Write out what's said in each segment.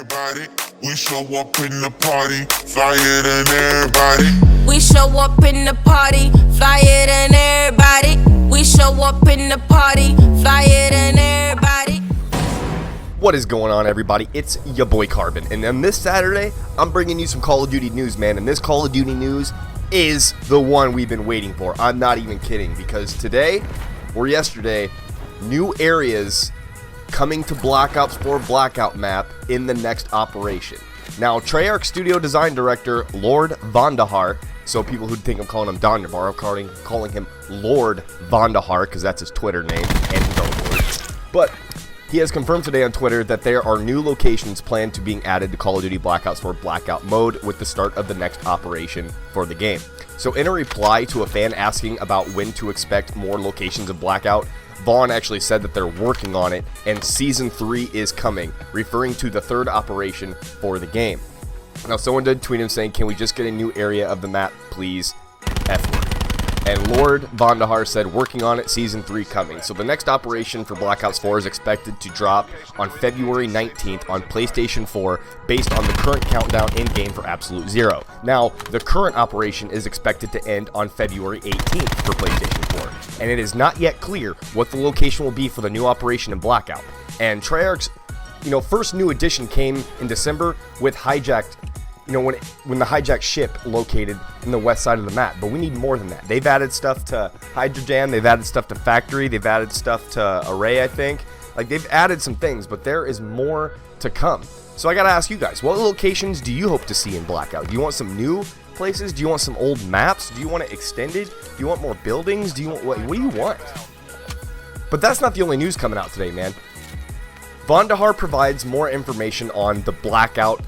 everybody. We show up in the party, flyer than everybody. We show up in the party, flyer than everybody. We show up in the party, flyer than everybody. What is going on, everybody? It's your boy Carbon, and on this Saturday, I'm bringing you some Call of Duty news, man. And this Call of Duty news is the one we've been waiting for. I'm not even kidding, because today, or yesterday, new areas coming to Black Ops 4 Blackout Map in the next operation. Now, Treyarch Studio Design Director Lord Vonderhaar, so people who think I'm calling him Vonderhaar, I'm calling him Lord Vonderhaar, because that's his Twitter name, and he's our Lord. But he has confirmed today on Twitter that there are new locations planned to being added to Call of Duty Black Ops 4 Blackout mode with the start of the next operation for the game. So in a reply to a fan asking about when to expect more locations of Blackout, Vaughn actually said that they're working on it and Season 3 is coming, referring to the third operation for the game. Now, someone did tweet him saying, "Can we just get a new area of the map, please? F word." And Lord Vonderhaar said, "Working on it, Season 3 coming." So the next operation for Black Ops 4 is expected to drop on February 19th on PlayStation 4 based on the current countdown in-game for Absolute Zero. Now, the current operation is expected to end on February 18th for PlayStation 4. And it is not yet clear what the location will be for the new operation in Blackout. And Treyarch's, first new addition came in December with hijacked, when the hijacked ship located in the west side of the map. But we need more than that. They've added stuff to Hydrogen, they've added stuff to Factory, they've added stuff to Array, I think. Like, they've added some things, but there is more to come. So I gotta ask you guys, what locations do you hope to see in Blackout? Do you want some new places? Do you want some old maps? Do you want it extended? Do you want more buildings? What do you want? But that's not the only news coming out today, man. Vonderhaar provides more information on the Blackout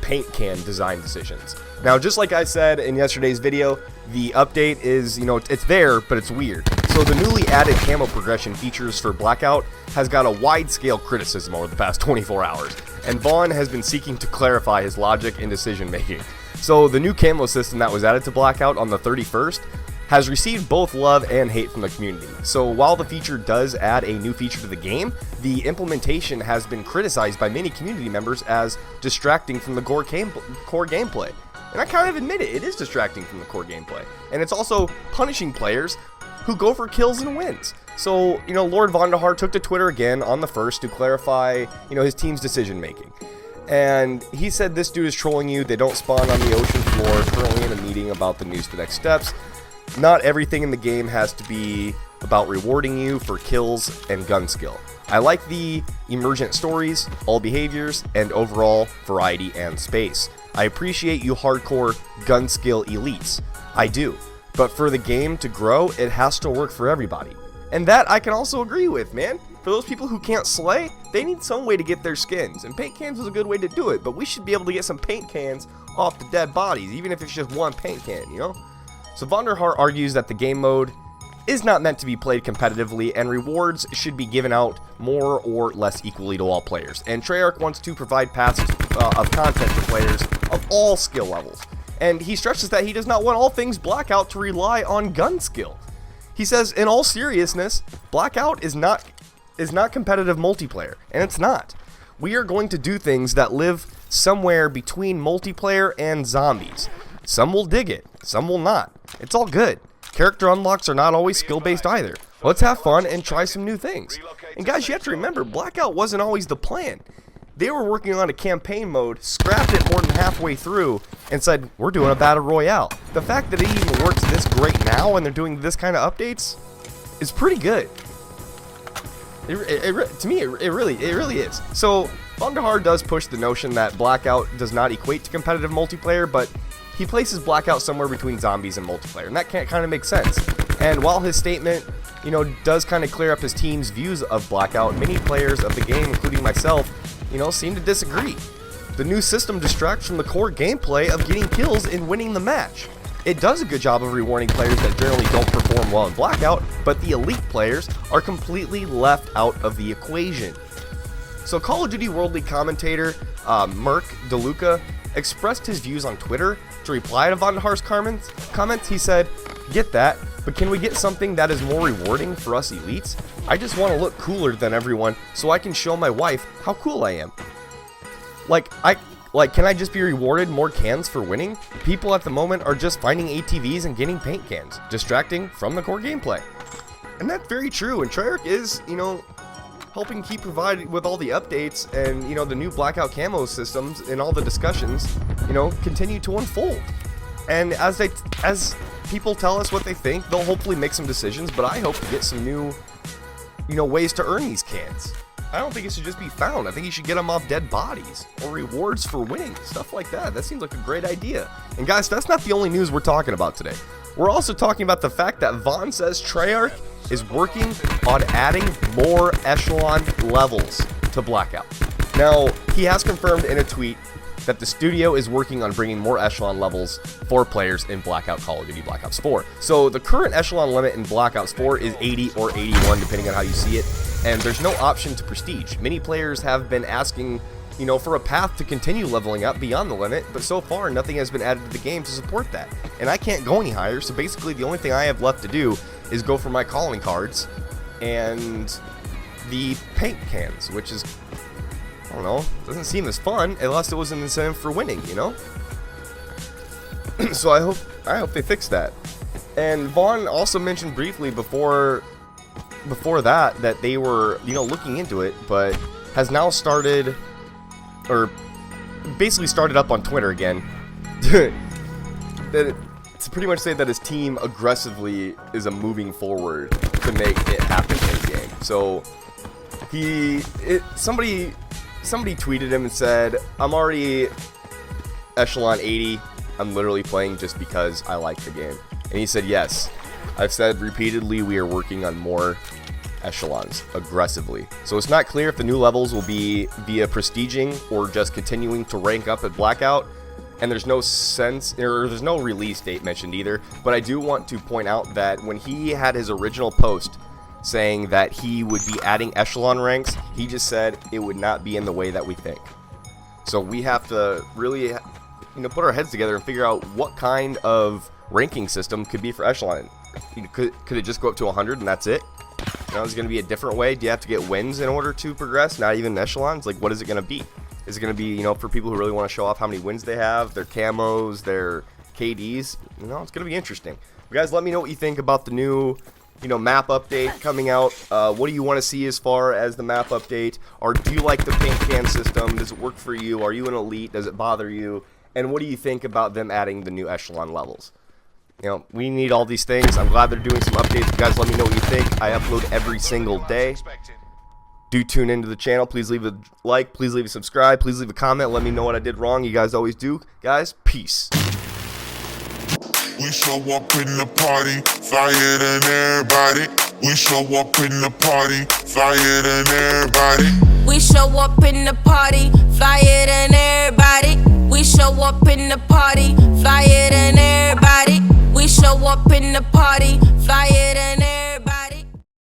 paint can design decisions. Now, just like I said in yesterday's video, the update is, it's there, but it's weird. So the newly added camo progression features for Blackout has got a wide-scale criticism over the past 24 hours, and Vaughn has been seeking to clarify his logic and decision-making. So the new camo system that was added to Blackout on the 31st has received both love and hate from the community. So while the feature does add a new feature to the game, the implementation has been criticized by many community members as distracting from the core gameplay. And I kind of admit it is distracting from the core gameplay. And it's also punishing players who go for kills and wins. So, Lord Vonderhaar took to Twitter again on the 1st to clarify, his team's decision making. And he said, "This dude is trolling you. They don't spawn on the ocean floor. Currently in a meeting about the news to next steps. Not everything in the game has to be about rewarding you for kills and gun skill. I like the emergent stories, all behaviors, and overall variety and space. I appreciate you hardcore gun skill elites. I do. But for the game to grow, it has to work for everybody." And that I can also agree with, man. For those people who can't slay, they need some way to get their skins. And paint cans is a good way to do it. But we should be able to get some paint cans off the dead bodies, even if it's just one paint can, So Vonderhaar argues that the game mode is not meant to be played competitively, and rewards should be given out more or less equally to all players. And Treyarch wants to provide paths of content to players of all skill levels. And he stresses that he does not want all things Blackout to rely on gun skill. He says, in all seriousness, Blackout is not competitive multiplayer, and it's not. We are going to do things that live somewhere between multiplayer and zombies. Some will dig it, some will not. It's all good. Character unlocks are not always skill-based either. Let's have fun and try some new things. And guys, you have to remember, Blackout wasn't always the plan. They were working on a campaign mode, scrapped it more than halfway through, and said, "We're doing a battle royale." The fact that it even works this great now and they're doing this kind of updates is pretty good. To me, it really is. So Vonderhaar does push the notion that Blackout does not equate to competitive multiplayer, but he places Blackout somewhere between zombies and multiplayer, and that kind of make sense. And while his statement, does kind of clear up his team's views of Blackout, many players of the game, including myself, seem to disagree. The new system distracts from the core gameplay of getting kills and winning the match. It does a good job of rewarding players that generally don't perform well in Blackout, but the elite players are completely left out of the equation. So Call of Duty World League commentator Merc DeLuca expressed his views on Twitter. To reply to Vonderhaar's comments, he said, "Get that, but can we get something that is more rewarding for us elites? I just want to look cooler than everyone so I can show my wife how cool I am." Can I just be rewarded more cans for winning? People at the moment are just finding ATVs and getting paint cans, distracting from the core gameplay. And that's very true, and Treyarch is, helping keep provided with all the updates and, the new Blackout camo systems and all the discussions, continue to unfold. And as people tell us what they think, they'll hopefully make some decisions, but I hope to get some new, ways to earn these cans. I don't think it should just be found. I think you should get them off dead bodies or rewards for winning, stuff like that. That seems like a great idea. And guys, that's not the only news we're talking about today. We're also talking about the fact that Vaughn says Treyarch is working on adding more Echelon levels to Blackout. Now, he has confirmed in a tweet that the studio is working on bringing more Echelon levels for players in Blackout Call of Duty Black Ops 4. So the current Echelon limit in Black Ops 4 is 80 or 81, depending on how you see it, and there's no option to prestige. Many players have been asking, for a path to continue leveling up beyond the limit, but so far nothing has been added to the game to support that. And I can't go any higher, so basically the only thing I have left to do is go for my calling cards and the paint cans, which is, I don't know, doesn't seem as fun unless it was an incentive for winning, So I hope they fix that. And Vaughn also mentioned briefly before that they were, looking into it, but has now started, or basically started up on Twitter again, to pretty much say that his team aggressively is moving forward to make it happen in game. So somebody tweeted him and said, "I'm already Echelon 80. I'm literally playing just because I like the game." And he said, "Yes, I've said repeatedly we are working on more Echelons aggressively." So it's not clear if the new levels will be via prestiging or just continuing to rank up at Blackout. And there's no there's no release date mentioned either. But I do want to point out that when he had his original post saying that he would be adding Echelon ranks, he just said it would not be in the way that we think. So we have to really, put our heads together and figure out what kind of ranking system could be for Echelon. Could it just go up to 100 and that's it? Is it going to be a different way? Do you have to get wins in order to progress? Not even Echelons? Like, what is it going to be? Is it going to be, for people who really want to show off how many wins they have, their camos, their KDs? It's going to be interesting. You guys, let me know what you think about the new, map update coming out. What do you want to see as far as the map update? Or do you like the paint can system? Does it work for you? Are you an elite? Does it bother you? And what do you think about them adding the new Echelon levels? We need all these things. I'm glad they're doing some updates. You guys, let me know what you think. I upload every single day. Do tune into the channel. Please leave a like. Please leave a subscribe. Please leave a comment. Let me know what I did wrong. You guys always do. Guys, peace. We show up in the party, flyer than everybody. We show up in the party, flyer than everybody. We show up in the party, flyer than everybody. We show up in the party, flyer than everybody. We show up in the party, flyer than